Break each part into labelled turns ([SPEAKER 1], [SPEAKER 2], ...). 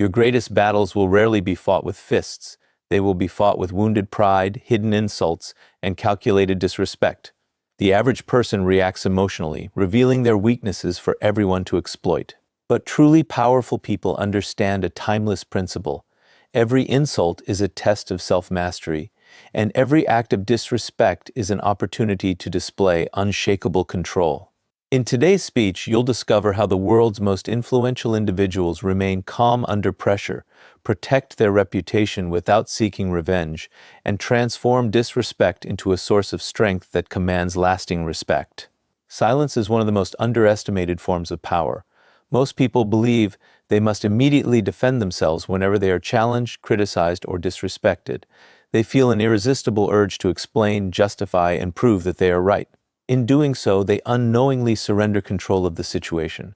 [SPEAKER 1] Your greatest battles will rarely be fought with fists. They will be fought with wounded pride, hidden insults, and calculated disrespect. The average person reacts emotionally, revealing their weaknesses for everyone to exploit. But truly powerful people understand a timeless principle. Every insult is a test of self-mastery, and every act of disrespect is an opportunity to display unshakable control. In today's speech, you'll discover how the world's most influential individuals remain calm under pressure, protect their reputation without seeking revenge, and transform disrespect into a source of strength that commands lasting respect. Silence is one of the most underestimated forms of power. Most people believe they must immediately defend themselves whenever they are challenged, criticized, or disrespected. They feel an irresistible urge to explain, justify, and prove that they are right. In doing so, they unknowingly surrender control of the situation.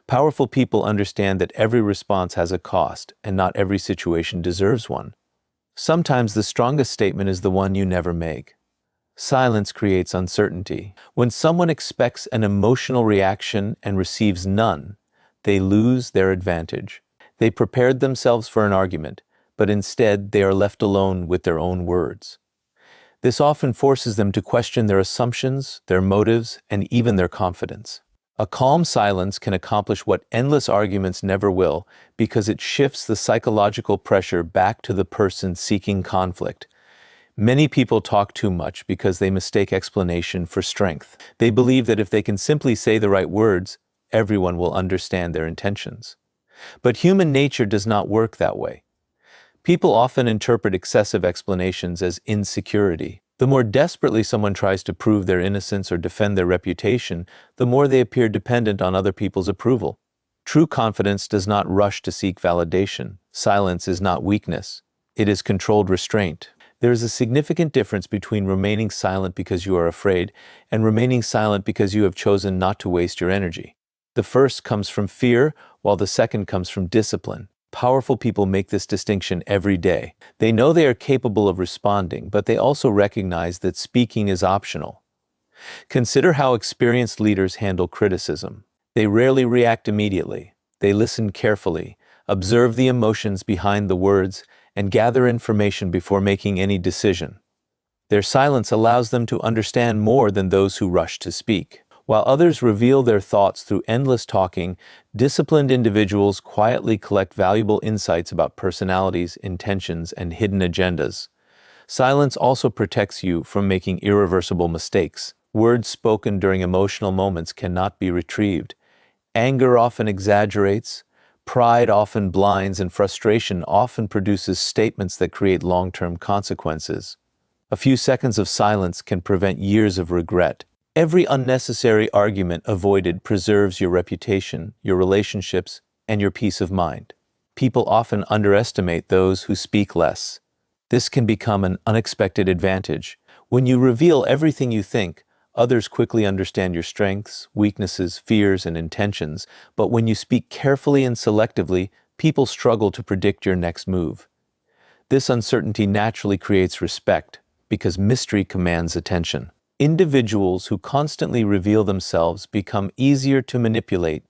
[SPEAKER 1] Powerful people understand that every response has a cost, and not every situation deserves one. Sometimes the strongest statement is the one you never make. Silence creates uncertainty. When someone expects an emotional reaction and receives none, they lose their advantage. They prepared themselves for an argument, but instead they are left alone with their own words. This often forces them to question their assumptions, their motives, and even their confidence. A calm silence can accomplish what endless arguments never will, because it shifts the psychological pressure back to the person seeking conflict. Many people talk too much because they mistake explanation for strength. They believe that if they can simply say the right words, everyone will understand their intentions. But human nature does not work that way. People often interpret excessive explanations as insecurity. The more desperately someone tries to prove their innocence or defend their reputation, the more they appear dependent on other people's approval. True confidence does not rush to seek validation. Silence is not weakness. It is controlled restraint. There is a significant difference between remaining silent because you are afraid and remaining silent because you have chosen not to waste your energy. The first comes from fear, while the second comes from discipline. Powerful people make this distinction every day. They know they are capable of responding, but they also recognize that speaking is optional. Consider how experienced leaders handle criticism. They rarely react immediately. They listen carefully, observe the emotions behind the words, and gather information before making any decision. Their silence allows them to understand more than those who rush to speak. While others reveal their thoughts through endless talking, disciplined individuals quietly collect valuable insights about personalities, intentions, and hidden agendas. Silence also protects you from making irreversible mistakes. Words spoken during emotional moments cannot be retrieved. Anger often exaggerates, pride often blinds, and frustration often produces statements that create long-term consequences. A few seconds of silence can prevent years of regret. Every unnecessary argument avoided preserves your reputation, your relationships, and your peace of mind. People often underestimate those who speak less. This can become an unexpected advantage. When you reveal everything you think, others quickly understand your strengths, weaknesses, fears, and intentions, but when you speak carefully and selectively, people struggle to predict your next move. This uncertainty naturally creates respect, because mystery commands attention. Individuals who constantly reveal themselves become easier to manipulate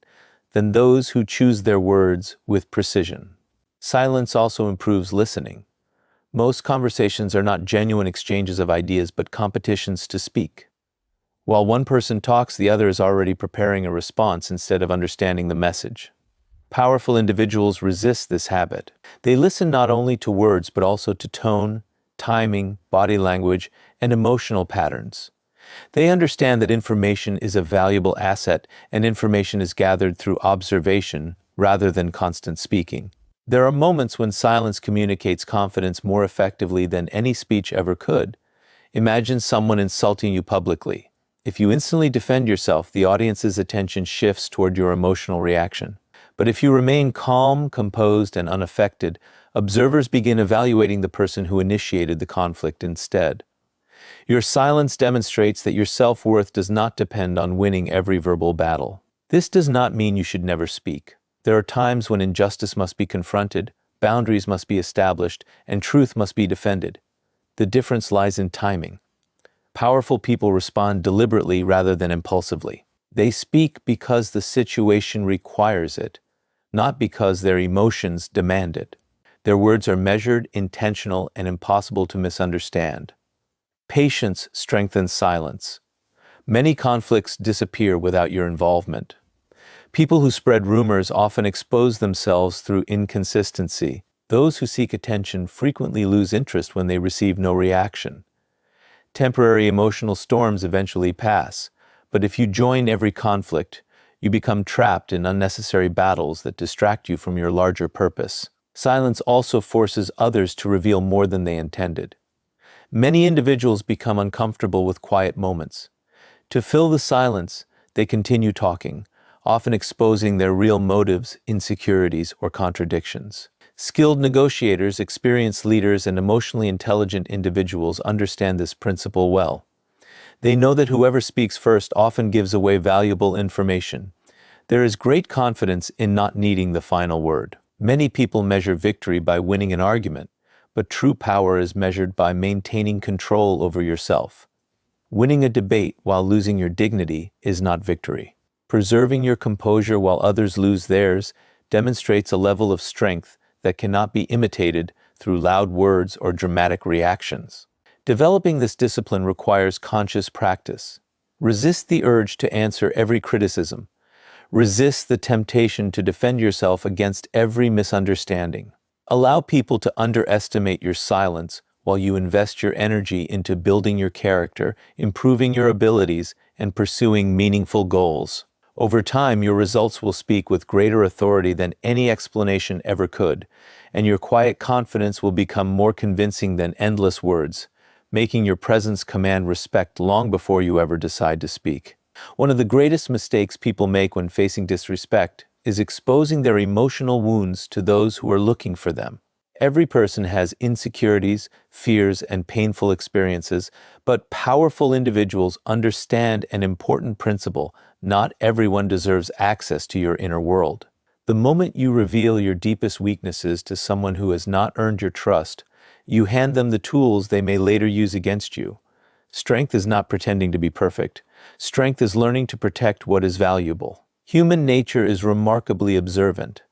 [SPEAKER 1] than those who choose their words with precision. Silence also improves listening. Most conversations are not genuine exchanges of ideas, but competitions to speak. While one person talks, the other is already preparing a response instead of understanding the message. Powerful individuals resist this habit. They listen not only to words, but also to tone, timing, body language, and emotional patterns. They understand that information is a valuable asset, and information is gathered through observation rather than constant speaking. There are moments when silence communicates confidence more effectively than any speech ever could. Imagine someone insulting you publicly. If you instantly defend yourself, the audience's attention shifts toward your emotional reaction. But if you remain calm, composed, and unaffected, observers begin evaluating the person who initiated the conflict instead. Your silence demonstrates that your self-worth does not depend on winning every verbal battle. This does not mean you should never speak. There are times when injustice must be confronted, boundaries must be established, and truth must be defended. The difference lies in timing. Powerful people respond deliberately rather than impulsively. They speak because the situation requires it, not because their emotions demand it. Their words are measured, intentional, and impossible to misunderstand. Patience strengthens silence. Many conflicts disappear without your involvement. People who spread rumors often expose themselves through inconsistency. Those who seek attention frequently lose interest when they receive no reaction. Temporary emotional storms eventually pass, but if you join every conflict, you become trapped in unnecessary battles that distract you from your larger purpose. Silence also forces others to reveal more than they intended. Many individuals become uncomfortable with quiet moments. To fill the silence, they continue talking, often exposing their real motives, insecurities, or contradictions. Skilled negotiators, experienced leaders, and emotionally intelligent individuals understand this principle well. They know that whoever speaks first often gives away valuable information. There is great confidence in not needing the final word. Many people measure victory by winning an argument, but true power is measured by maintaining control over yourself. Winning a debate while losing your dignity is not victory. Preserving your composure while others lose theirs demonstrates a level of strength that cannot be imitated through loud words or dramatic reactions. Developing this discipline requires conscious practice. Resist the urge to answer every criticism. Resist the temptation to defend yourself against every misunderstanding. Allow people to underestimate your silence while you invest your energy into building your character, improving your abilities, and pursuing meaningful goals. Over time, your results will speak with greater authority than any explanation ever could, and your quiet confidence will become more convincing than endless words, making your presence command respect long before you ever decide to speak. One of the greatest mistakes people make when facing disrespect is exposing their emotional wounds to those who are looking for them. Every person has insecurities, fears, and painful experiences, but powerful individuals understand an important principle: not everyone deserves access to your inner world. The moment you reveal your deepest weaknesses to someone who has not earned your trust, you hand them the tools they may later use against you. Strength is not pretending to be perfect. Strength is learning to protect what is valuable. Human nature is remarkably observant.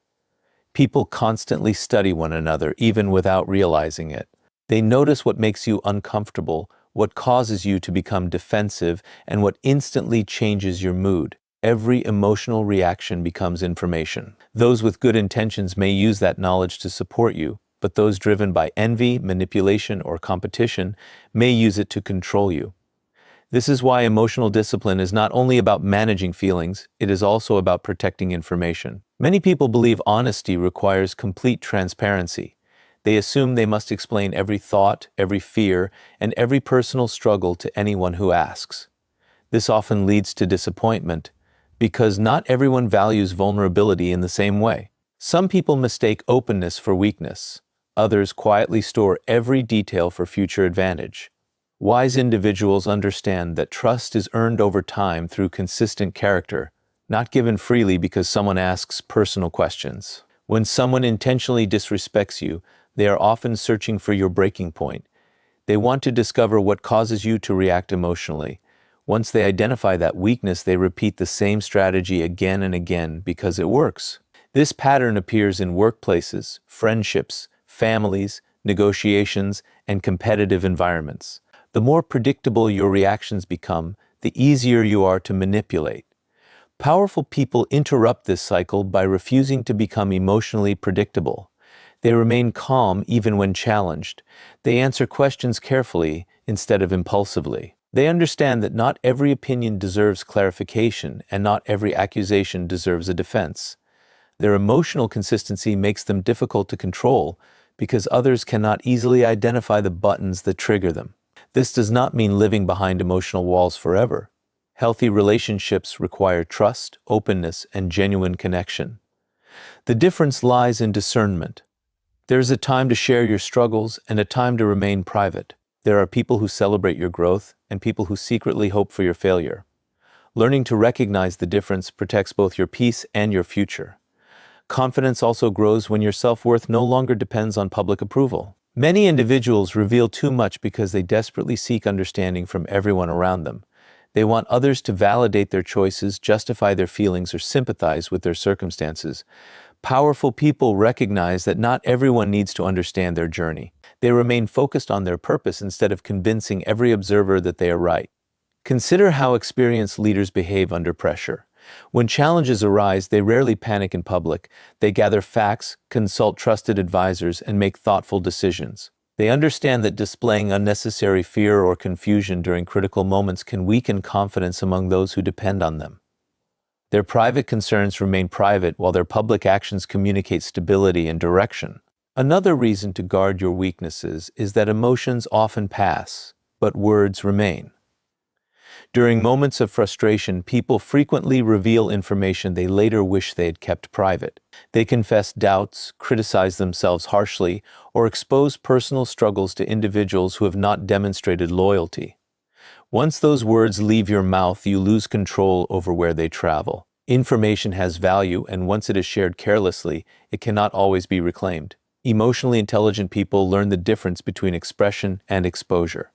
[SPEAKER 1] People constantly study one another, even without realizing it. They notice what makes you uncomfortable, what causes you to become defensive, and what instantly changes your mood. Every emotional reaction becomes information. Those with good intentions may use that knowledge to support you, but those driven by envy, manipulation, or competition may use it to control you. This is why emotional discipline is not only about managing feelings, it is also about protecting information. Many people believe honesty requires complete transparency. They assume they must explain every thought, every fear, and every personal struggle to anyone who asks. This often leads to disappointment, because not everyone values vulnerability in the same way. Some people mistake openness for weakness. Others quietly store every detail for future advantage. Wise individuals understand that trust is earned over time through consistent character, not given freely because someone asks personal questions. When someone intentionally disrespects you, they are often searching for your breaking point. They want to discover what causes you to react emotionally. Once they identify that weakness, they repeat the same strategy again and again because it works. This pattern appears in workplaces, friendships, families, negotiations, and competitive environments. The more predictable your reactions become, the easier you are to manipulate. Powerful people interrupt this cycle by refusing to become emotionally predictable. They remain calm even when challenged. They answer questions carefully instead of impulsively. They understand that not every opinion deserves clarification, and not every accusation deserves a defense. Their emotional consistency makes them difficult to control because others cannot easily identify the buttons that trigger them. This does not mean living behind emotional walls forever. Healthy relationships require trust, openness, and genuine connection. The difference lies in discernment. There is a time to share your struggles and a time to remain private. There are people who celebrate your growth and people who secretly hope for your failure. Learning to recognize the difference protects both your peace and your future. Confidence also grows when your self-worth no longer depends on public approval. Many individuals reveal too much because they desperately seek understanding from everyone around them. They want others to validate their choices, justify their feelings, or sympathize with their circumstances. Powerful people recognize that not everyone needs to understand their journey. They remain focused on their purpose instead of convincing every observer that they are right. Consider how experienced leaders behave under pressure. When challenges arise, they rarely panic in public. They gather facts, consult trusted advisors, and make thoughtful decisions. They understand that displaying unnecessary fear or confusion during critical moments can weaken confidence among those who depend on them. Their private concerns remain private while their public actions communicate stability and direction. Another reason to guard your weaknesses is that emotions often pass, but words remain. During moments of frustration, people frequently reveal information they later wish they had kept private. They confess doubts, criticize themselves harshly, or expose personal struggles to individuals who have not demonstrated loyalty. Once those words leave your mouth, you lose control over where they travel. Information has value, and once it is shared carelessly, it cannot always be reclaimed. Emotionally intelligent people learn the difference between expression and exposure.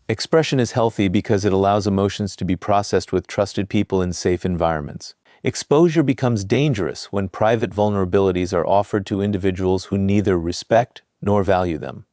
[SPEAKER 1] Expression is healthy because it allows emotions to be processed with trusted people in safe environments. Exposure becomes dangerous when private vulnerabilities are offered to individuals who neither respect nor value them.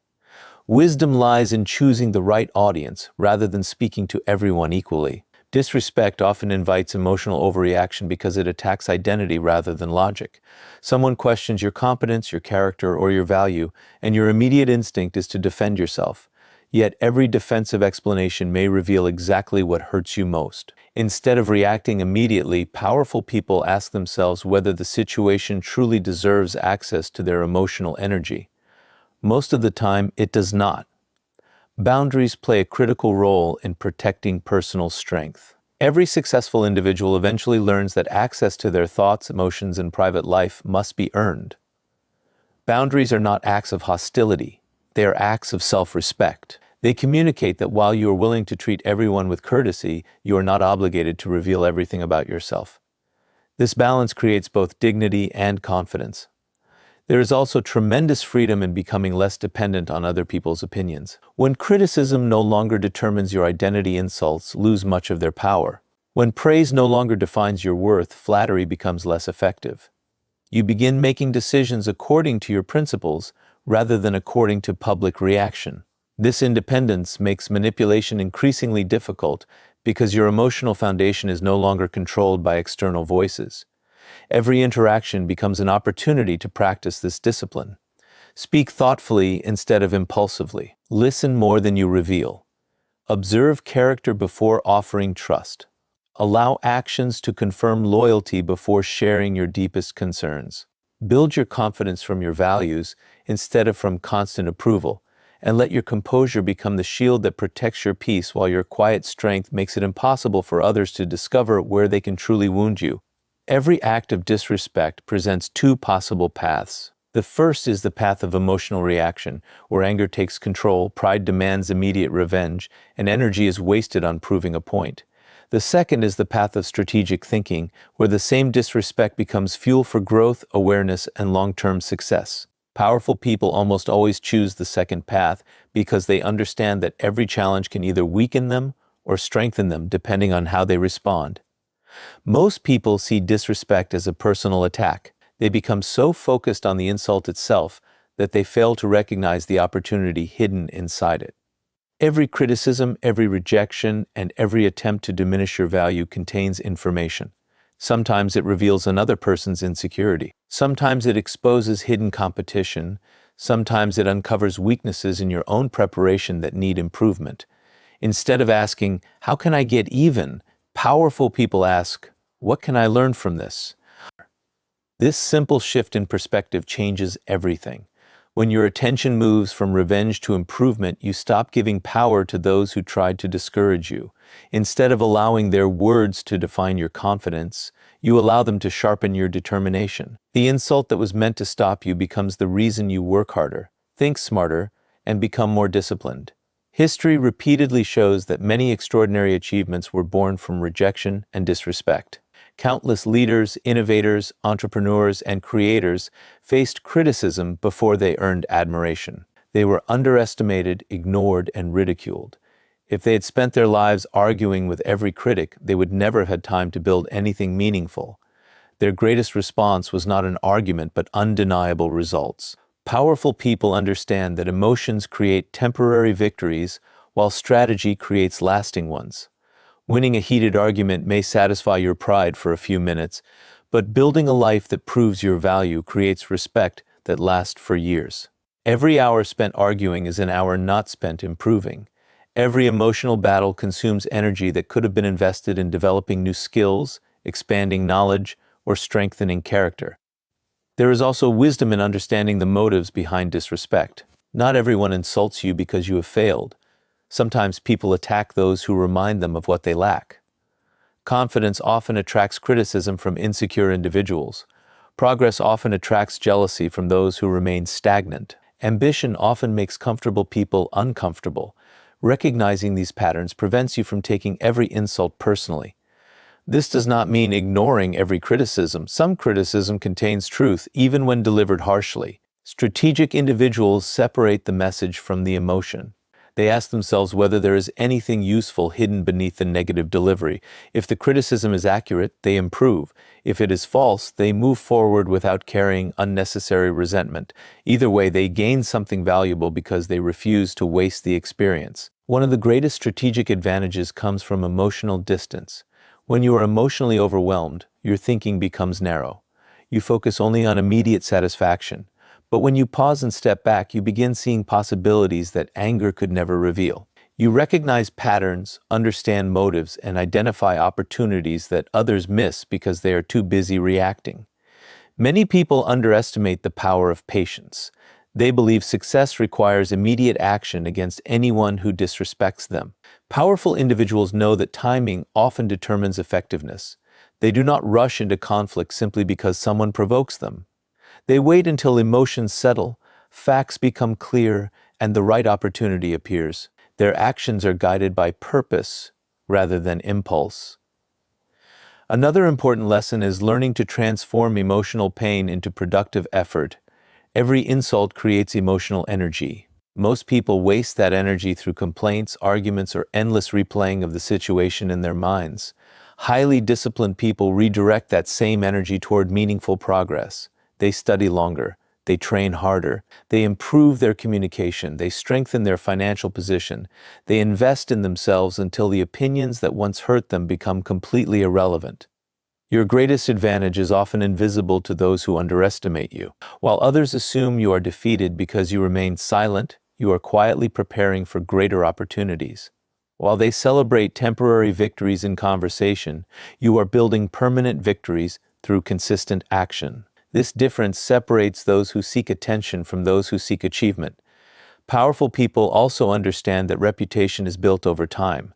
[SPEAKER 1] Wisdom lies in choosing the right audience rather than speaking to everyone equally. Disrespect often invites emotional overreaction because it attacks identity rather than logic. Someone questions your competence, your character, or your value, and your immediate instinct is to defend yourself. Yet every defensive explanation may reveal exactly what hurts you most. Instead of reacting immediately, powerful people ask themselves whether the situation truly deserves access to their emotional energy. Most of the time, it does not. Boundaries play a critical role in protecting personal strength. Every successful individual eventually learns that access to their thoughts, emotions, and private life must be earned. Boundaries are not acts of hostility. They are acts of self-respect. They communicate that while you are willing to treat everyone with courtesy, you are not obligated to reveal everything about yourself. This balance creates both dignity and confidence. There is also tremendous freedom in becoming less dependent on other people's opinions. When criticism no longer determines your identity, insults lose much of their power. When praise no longer defines your worth, flattery becomes less effective. You begin making decisions according to your principles rather than according to public reaction. This independence makes manipulation increasingly difficult because your emotional foundation is no longer controlled by external voices. Every interaction becomes an opportunity to practice this discipline. Speak thoughtfully instead of impulsively. Listen more than you reveal. Observe character before offering trust. Allow actions to confirm loyalty before sharing your deepest concerns. Build your confidence from your values instead of from constant approval, and let your composure become the shield that protects your peace while your quiet strength makes it impossible for others to discover where they can truly wound you. Every act of disrespect presents two possible paths. The first is the path of emotional reaction, where anger takes control, pride demands immediate revenge, and energy is wasted on proving a point. The second is the path of strategic thinking, where the same disrespect becomes fuel for growth, awareness, and long-term success. Powerful people almost always choose the second path because they understand that every challenge can either weaken them or strengthen them depending on how they respond. Most people see disrespect as a personal attack. They become so focused on the insult itself that they fail to recognize the opportunity hidden inside it. Every criticism, every rejection, and every attempt to diminish your value contains information. Sometimes it reveals another person's insecurity. Sometimes it exposes hidden competition. Sometimes it uncovers weaknesses in your own preparation that need improvement. Instead of asking, "How can I get even?" powerful people ask, "What can I learn from this?" This simple shift in perspective changes everything. When your attention moves from revenge to improvement, you stop giving power to those who tried to discourage you. Instead of allowing their words to define your confidence, you allow them to sharpen your determination. The insult that was meant to stop you becomes the reason you work harder, think smarter, and become more disciplined. History repeatedly shows that many extraordinary achievements were born from rejection and disrespect. Countless leaders, innovators, entrepreneurs, and creators faced criticism before they earned admiration. They were underestimated, ignored, and ridiculed. If they had spent their lives arguing with every critic, they would never have had time to build anything meaningful. Their greatest response was not an argument but undeniable results. Powerful people understand that emotions create temporary victories while strategy creates lasting ones. Winning a heated argument may satisfy your pride for a few minutes, but building a life that proves your value creates respect that lasts for years. Every hour spent arguing is an hour not spent improving. Every emotional battle consumes energy that could have been invested in developing new skills, expanding knowledge, or strengthening character. There is also wisdom in understanding the motives behind disrespect. Not everyone insults you because you have failed. Sometimes people attack those who remind them of what they lack. Confidence often attracts criticism from insecure individuals. Progress often attracts jealousy from those who remain stagnant. Ambition often makes comfortable people uncomfortable. Recognizing these patterns prevents you from taking every insult personally. This does not mean ignoring every criticism. Some criticism contains truth, even when delivered harshly. Strategic individuals separate the message from the emotion. They ask themselves whether there is anything useful hidden beneath the negative delivery. If the criticism is accurate, they improve. If it is false, they move forward without carrying unnecessary resentment. Either way, they gain something valuable because they refuse to waste the experience. One of the greatest strategic advantages comes from emotional distance. When you are emotionally overwhelmed, your thinking becomes narrow. You focus only on immediate satisfaction. But when you pause and step back, you begin seeing possibilities that anger could never reveal. You recognize patterns, understand motives, and identify opportunities that others miss because they are too busy reacting. Many people underestimate the power of patience. They believe success requires immediate action against anyone who disrespects them. Powerful individuals know that timing often determines effectiveness. They do not rush into conflict simply because someone provokes them. They wait until emotions settle, facts become clear, and the right opportunity appears. Their actions are guided by purpose rather than impulse. Another important lesson is learning to transform emotional pain into productive effort. Every insult creates emotional energy. Most people waste that energy through complaints, arguments, or endless replaying of the situation in their minds. Highly disciplined people redirect that same energy toward meaningful progress. They study longer, they train harder, they improve their communication, they strengthen their financial position, they invest in themselves until the opinions that once hurt them become completely irrelevant. Your greatest advantage is often invisible to those who underestimate you. While others assume you are defeated because you remain silent, you are quietly preparing for greater opportunities. While they celebrate temporary victories in conversation, you are building permanent victories through consistent action. This difference separates those who seek attention from those who seek achievement. Powerful people also understand that reputation is built over time.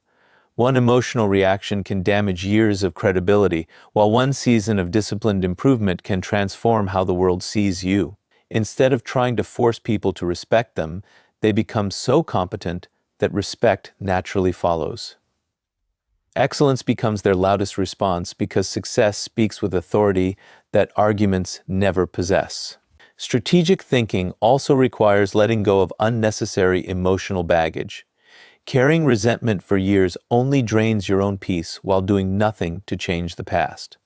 [SPEAKER 1] One emotional reaction can damage years of credibility, while one season of disciplined improvement can transform how the world sees you. Instead of trying to force people to respect them, they become so competent that respect naturally follows. Excellence becomes their loudest response because success speaks with authority that arguments never possess. Strategic thinking also requires letting go of unnecessary emotional baggage. Carrying resentment for years only drains your own peace while doing nothing to change the past.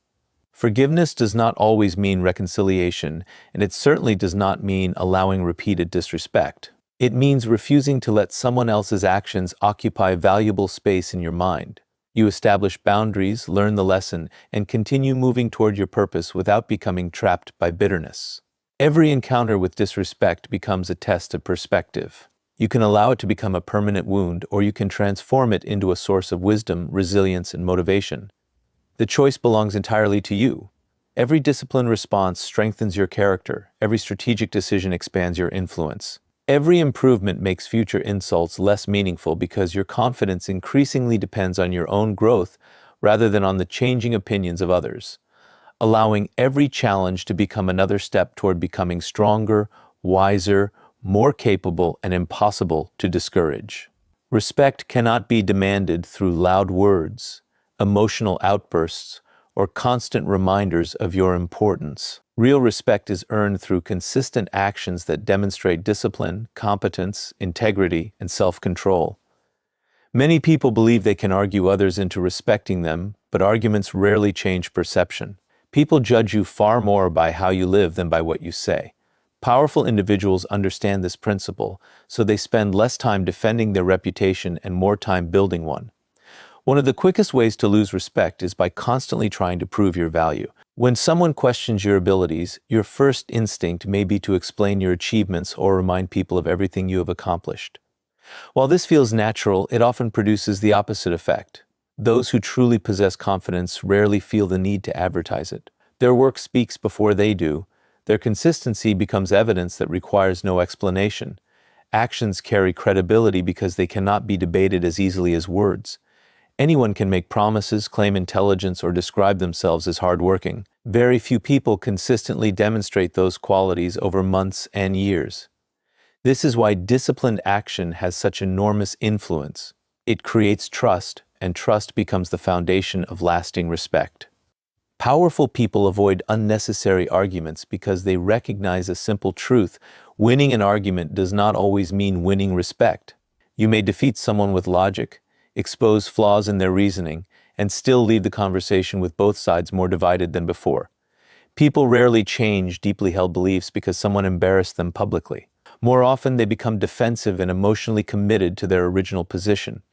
[SPEAKER 1] Forgiveness does not always mean reconciliation, and it certainly does not mean allowing repeated disrespect. It means refusing to let someone else's actions occupy valuable space in your mind. You establish boundaries, learn the lesson, and continue moving toward your purpose without becoming trapped by bitterness. Every encounter with disrespect becomes a test of perspective. You can allow it to become a permanent wound, or you can transform it into a source of wisdom, resilience, and motivation. The choice belongs entirely to you. Every disciplined response strengthens your character. Every strategic decision expands your influence. Every improvement makes future insults less meaningful because your confidence increasingly depends on your own growth rather than on the changing opinions of others. Allowing every challenge to become another step toward becoming stronger, wiser, more capable, and impossible to discourage. Respect cannot be demanded through loud words, emotional outbursts, or constant reminders of your importance. Real respect is earned through consistent actions that demonstrate discipline, competence, integrity, and self-control. Many people believe they can argue others into respecting them, but arguments rarely change perception. People judge you far more by how you live than by what you say. Powerful individuals understand this principle, so they spend less time defending their reputation and more time building one. One of the quickest ways to lose respect is by constantly trying to prove your value. When someone questions your abilities, your first instinct may be to explain your achievements or remind people of everything you have accomplished. While this feels natural, it often produces the opposite effect. Those who truly possess confidence rarely feel the need to advertise it. Their work speaks before they do. Their consistency becomes evidence that requires no explanation. Actions carry credibility because they cannot be debated as easily as words. Anyone can make promises, claim intelligence, or describe themselves as hardworking. Very few people consistently demonstrate those qualities over months and years. This is why disciplined action has such enormous influence. It creates trust, and trust becomes the foundation of lasting respect. Powerful people avoid unnecessary arguments because they recognize a simple truth: winning an argument does not always mean winning respect. You may defeat someone with logic, expose flaws in their reasoning, and still leave the conversation with both sides more divided than before. People rarely change deeply held beliefs because someone embarrassed them publicly. More often, they become defensive and emotionally committed to their original position.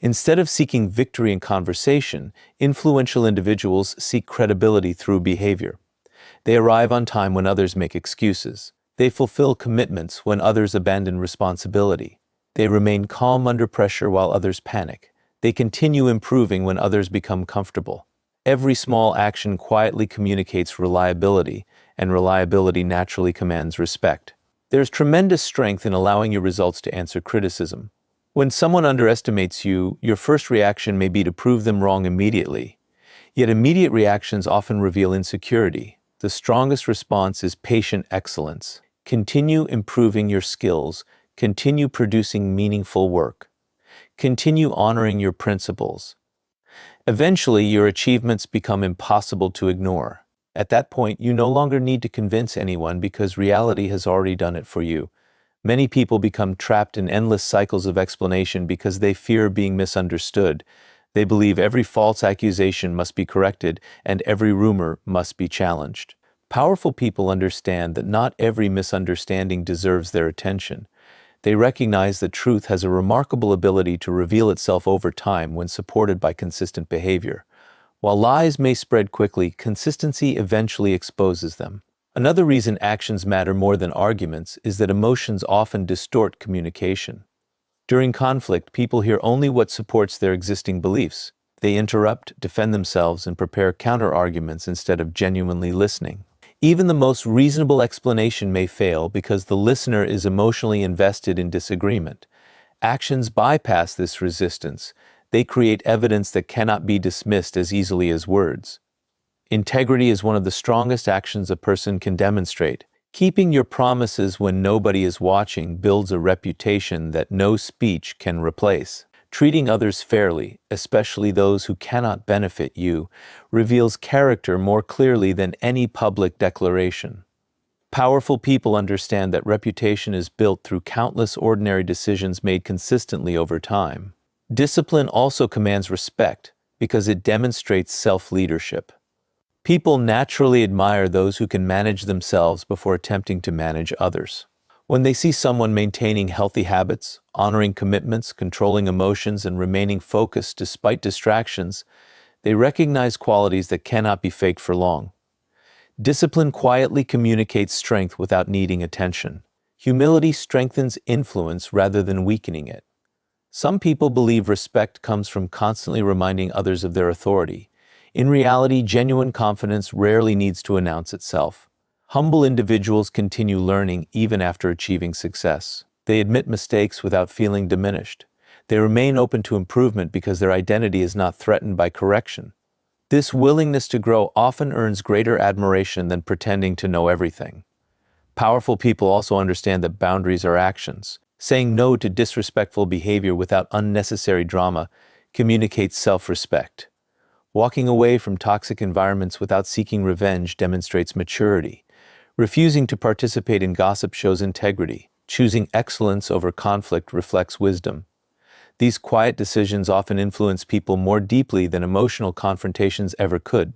[SPEAKER 1] Instead of seeking victory in conversation, influential individuals seek credibility through behavior. They arrive on time when others make excuses. They fulfill commitments when others abandon responsibility. They remain calm under pressure while others panic. They continue improving when others become comfortable. Every small action quietly communicates reliability, and reliability naturally commands respect. There's tremendous strength in allowing your results to answer criticism. When someone underestimates you, your first reaction may be to prove them wrong immediately. Yet immediate reactions often reveal insecurity. The strongest response is patient excellence. Continue improving your skills. Continue producing meaningful work. Continue honoring your principles. Eventually, your achievements become impossible to ignore. At that point, you no longer need to convince anyone because reality has already done it for you. Many people become trapped in endless cycles of explanation because they fear being misunderstood. They believe every false accusation must be corrected and every rumor must be challenged. Powerful people understand that not every misunderstanding deserves their attention. They recognize that truth has a remarkable ability to reveal itself over time when supported by consistent behavior. While lies may spread quickly, consistency eventually exposes them. Another reason actions matter more than arguments is that emotions often distort communication. During conflict, people hear only what supports their existing beliefs. They interrupt, defend themselves, and prepare counter-arguments instead of genuinely listening. Even the most reasonable explanation may fail because the listener is emotionally invested in disagreement. Actions bypass this resistance. They create evidence that cannot be dismissed as easily as words. Integrity is one of the strongest actions a person can demonstrate. Keeping your promises when nobody is watching builds a reputation that no speech can replace. Treating others fairly, especially those who cannot benefit you, reveals character more clearly than any public declaration. Powerful people understand that reputation is built through countless ordinary decisions made consistently over time. Discipline also commands respect because it demonstrates self-leadership. People naturally admire those who can manage themselves before attempting to manage others. When they see someone maintaining healthy habits, honoring commitments, controlling emotions, and remaining focused despite distractions, they recognize qualities that cannot be faked for long. Discipline quietly communicates strength without needing attention. Humility strengthens influence rather than weakening it. Some people believe respect comes from constantly reminding others of their authority. In reality, genuine confidence rarely needs to announce itself. Humble individuals continue learning even after achieving success. They admit mistakes without feeling diminished. They remain open to improvement because their identity is not threatened by correction. This willingness to grow often earns greater admiration than pretending to know everything. Powerful people also understand that boundaries are actions. Saying no to disrespectful behavior without unnecessary drama communicates self-respect. Walking away from toxic environments without seeking revenge demonstrates maturity. Refusing to participate in gossip shows integrity. Choosing excellence over conflict reflects wisdom. These quiet decisions often influence people more deeply than emotional confrontations ever could.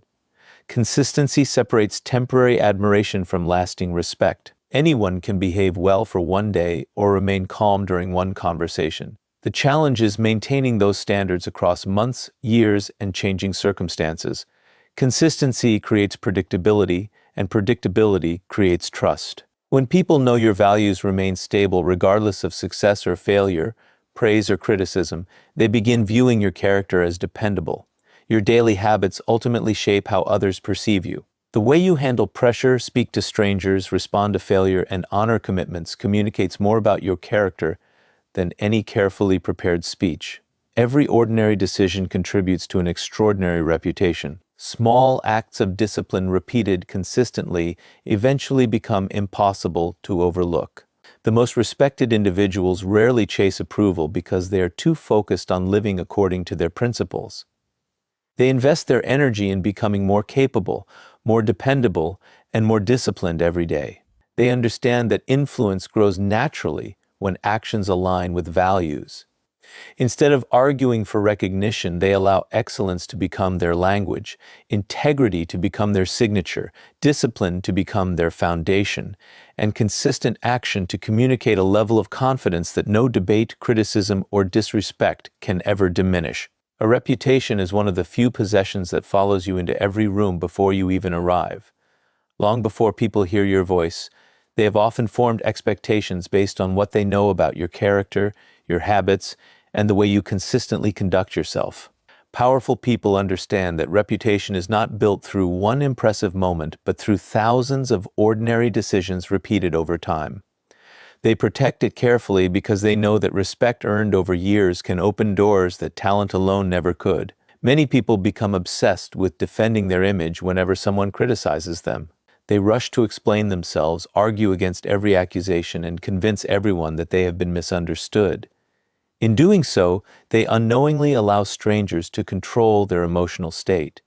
[SPEAKER 1] Consistency separates temporary admiration from lasting respect. Anyone can behave well for one day or remain calm during one conversation. The challenge is maintaining those standards across months, years, and changing circumstances. Consistency creates predictability, and predictability creates trust. When people know your values remain stable regardless of success or failure, praise or criticism, they begin viewing your character as dependable. Your daily habits ultimately shape how others perceive you. The way you handle pressure, speak to strangers, respond to failure, and honor commitments communicates more about your character than any carefully prepared speech. Every ordinary decision contributes to an extraordinary reputation. Small acts of discipline repeated consistently eventually become impossible to overlook. The most respected individuals rarely chase approval because they are too focused on living according to their principles. They invest their energy in becoming more capable, more dependable, and more disciplined every day. They understand that influence grows naturally when actions align with values. Instead of arguing for recognition, they allow excellence to become their language, integrity to become their signature, discipline to become their foundation, and consistent action to communicate a level of confidence that no debate, criticism, or disrespect can ever diminish. A reputation is one of the few possessions that follows you into every room before you even arrive. Long before people hear your voice, they have often formed expectations based on what they know about your character, your habits, and the way you consistently conduct yourself. Powerful people understand that reputation is not built through one impressive moment, but through thousands of ordinary decisions repeated over time. They protect it carefully because they know that respect earned over years can open doors that talent alone never could. Many people become obsessed with defending their image whenever someone criticizes them. They rush to explain themselves, argue against every accusation, and convince everyone that they have been misunderstood. In doing so, they unknowingly allow strangers to control their emotional state.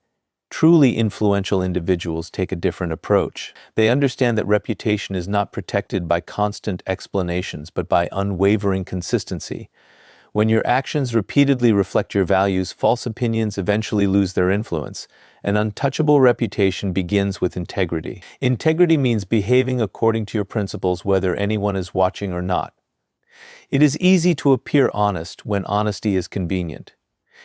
[SPEAKER 1] Truly influential individuals take a different approach. They understand that reputation is not protected by constant explanations, but by unwavering consistency. When your actions repeatedly reflect your values, false opinions eventually lose their influence. An untouchable reputation begins with integrity. Integrity means behaving according to your principles whether anyone is watching or not. It is easy to appear honest when honesty is convenient.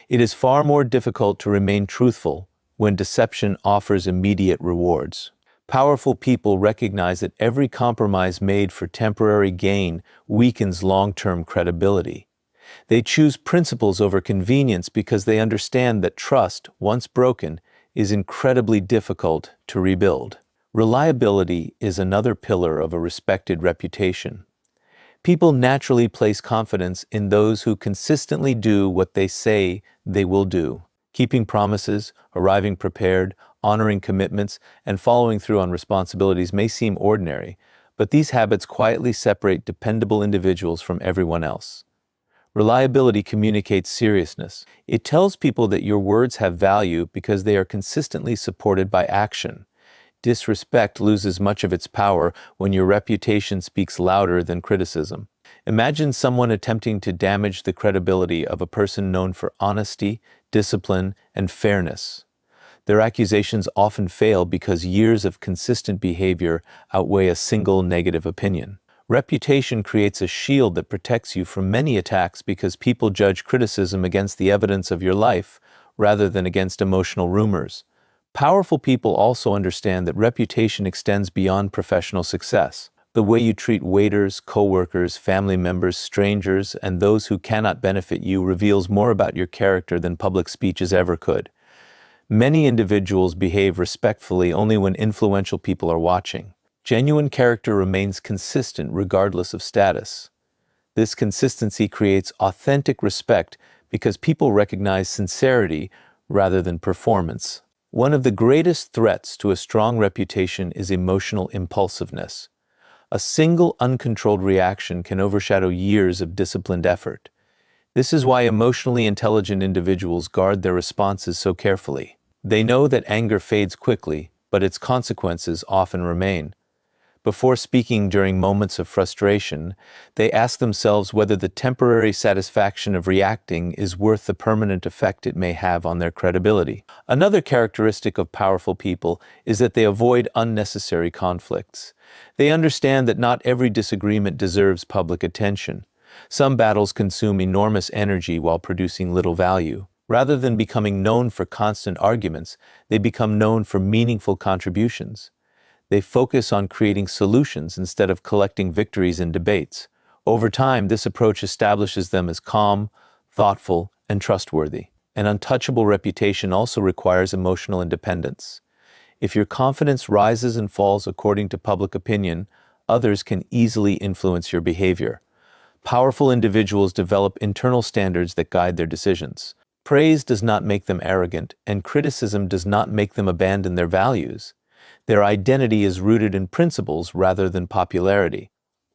[SPEAKER 1] It is far more difficult to remain truthful when deception offers immediate rewards. Powerful people recognize that every compromise made for temporary gain weakens long-term credibility. They choose principles over convenience because they understand that trust, once broken, is incredibly difficult to rebuild. Reliability is another pillar of a respected reputation. People naturally place confidence in those who consistently do what they say they will do. Keeping promises, arriving prepared, honoring commitments, and following through on responsibilities may seem ordinary, but these habits quietly separate dependable individuals from everyone else. Reliability communicates seriousness. It tells people that your words have value because they are consistently supported by action. Disrespect loses much of its power when your reputation speaks louder than criticism. Imagine someone attempting to damage the credibility of a person known for honesty, discipline, and fairness. Their accusations often fail because years of consistent behavior outweigh a single negative opinion. Reputation creates a shield that protects you from many attacks because people judge criticism against the evidence of your life rather than against emotional rumors. Powerful people also understand that reputation extends beyond professional success. The way you treat waiters, coworkers, family members, strangers, and those who cannot benefit you reveals more about your character than public speeches ever could. Many individuals behave respectfully only when influential people are watching. Genuine character remains consistent regardless of status. This consistency creates authentic respect because people recognize sincerity rather than performance. One of the greatest threats to a strong reputation is emotional impulsiveness. A single uncontrolled reaction can overshadow years of disciplined effort. This is why emotionally intelligent individuals guard their responses so carefully. They know that anger fades quickly, but its consequences often remain. Before speaking during moments of frustration, they ask themselves whether the temporary satisfaction of reacting is worth the permanent effect it may have on their credibility. Another characteristic of powerful people is that they avoid unnecessary conflicts. They understand that not every disagreement deserves public attention. Some battles consume enormous energy while producing little value. Rather than becoming known for constant arguments, they become known for meaningful contributions. They focus on creating solutions instead of collecting victories in debates. Over time, this approach establishes them as calm, thoughtful, and trustworthy. An untouchable reputation also requires emotional independence. If your confidence rises and falls according to public opinion, others can easily influence your behavior. Powerful individuals develop internal standards that guide their decisions. Praise does not make them arrogant, and criticism does not make them abandon their values. Their identity is rooted in principles rather than popularity.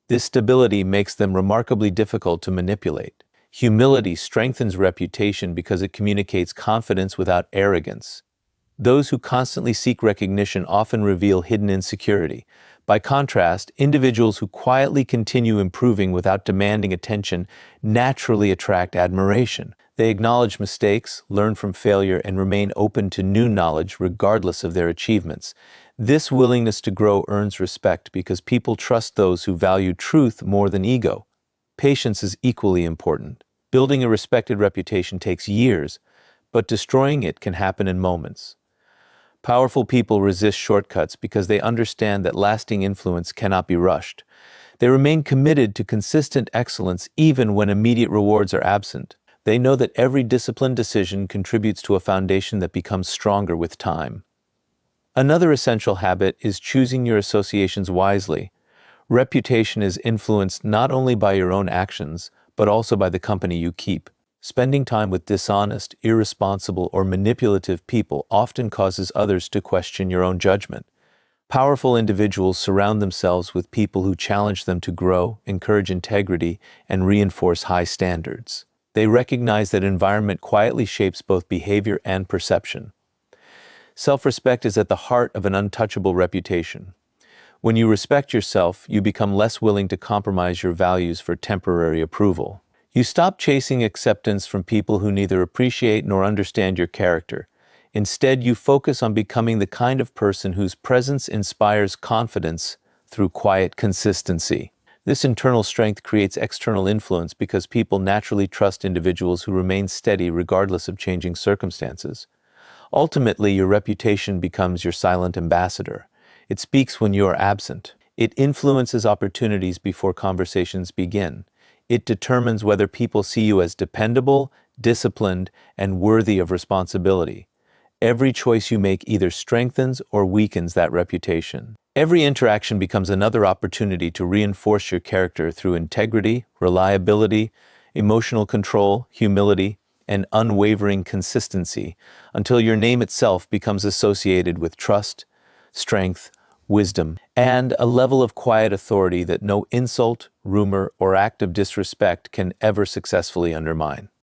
[SPEAKER 1] This stability makes them remarkably difficult to manipulate. Humility strengthens reputation because it communicates confidence without arrogance. Those who constantly seek recognition often reveal hidden insecurity. By contrast, individuals who quietly continue improving without demanding attention naturally attract admiration. They acknowledge mistakes, learn from failure, and remain open to new knowledge regardless of their achievements. This willingness to grow earns respect because people trust those who value truth more than ego. Patience is equally important. Building a respected reputation takes years, but destroying it can happen in moments. Powerful people resist shortcuts because they understand that lasting influence cannot be rushed. They remain committed to consistent excellence even when immediate rewards are absent. They know that every disciplined decision contributes to a foundation that becomes stronger with time. Another essential habit is choosing your associations wisely. Reputation is influenced not only by your own actions, but also by the company you keep. Spending time with dishonest, irresponsible, or manipulative people often causes others to question your own judgment. Powerful individuals surround themselves with people who challenge them to grow, encourage integrity, and reinforce high standards. They recognize that environment quietly shapes both behavior and perception. Self-respect is at the heart of an untouchable reputation. When you respect yourself, you become less willing to compromise your values for temporary approval. You stop chasing acceptance from people who neither appreciate nor understand your character. Instead, you focus on becoming the kind of person whose presence inspires confidence through quiet consistency. This internal strength creates external influence because people naturally trust individuals who remain steady regardless of changing circumstances. Ultimately, your reputation becomes your silent ambassador. It speaks when you are absent. It influences opportunities before conversations begin. It determines whether people see you as dependable, disciplined, and worthy of responsibility. Every choice you make either strengthens or weakens that reputation. Every interaction becomes another opportunity to reinforce your character through integrity, reliability, emotional control, humility, and unwavering consistency, until your name itself becomes associated with trust, strength, wisdom, and a level of quiet authority that no insult, rumor, or act of disrespect can ever successfully undermine.